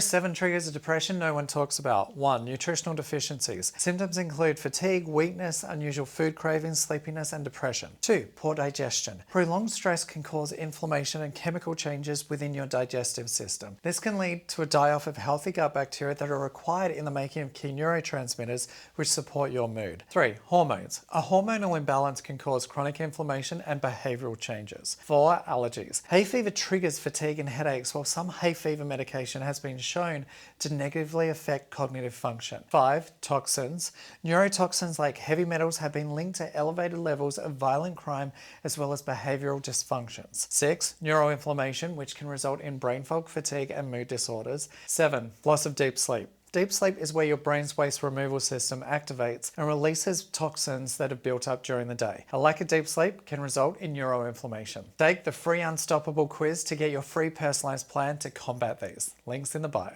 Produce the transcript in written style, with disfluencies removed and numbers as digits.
7 triggers of depression no one talks about. 1. Nutritional deficiencies. Symptoms include fatigue, weakness, unusual food cravings, sleepiness, and depression. 2. Poor digestion. Prolonged stress can cause inflammation and chemical changes within your digestive system. This can lead to a die-off of healthy gut bacteria that are required in the making of key neurotransmitters which support your mood. 3. Hormones. A hormonal imbalance can cause chronic inflammation and behavioral changes. 4. Allergies. Hay fever triggers fatigue and headaches, while some hay fever medication has been shown to negatively affect cognitive function. 5. Toxins. Neurotoxins like heavy metals have been linked to elevated levels of violent crime as well as behavioral dysfunctions. 6. Neuroinflammation, which can result in brain fog, fatigue, and mood disorders. 7. Loss of deep sleep. Deep sleep is where your brain's waste removal system activates and releases toxins that have built up during the day. A lack of deep sleep can result in neuroinflammation. Take the free Unstoppable quiz to get your free personalized plan to combat these. Links in the bio.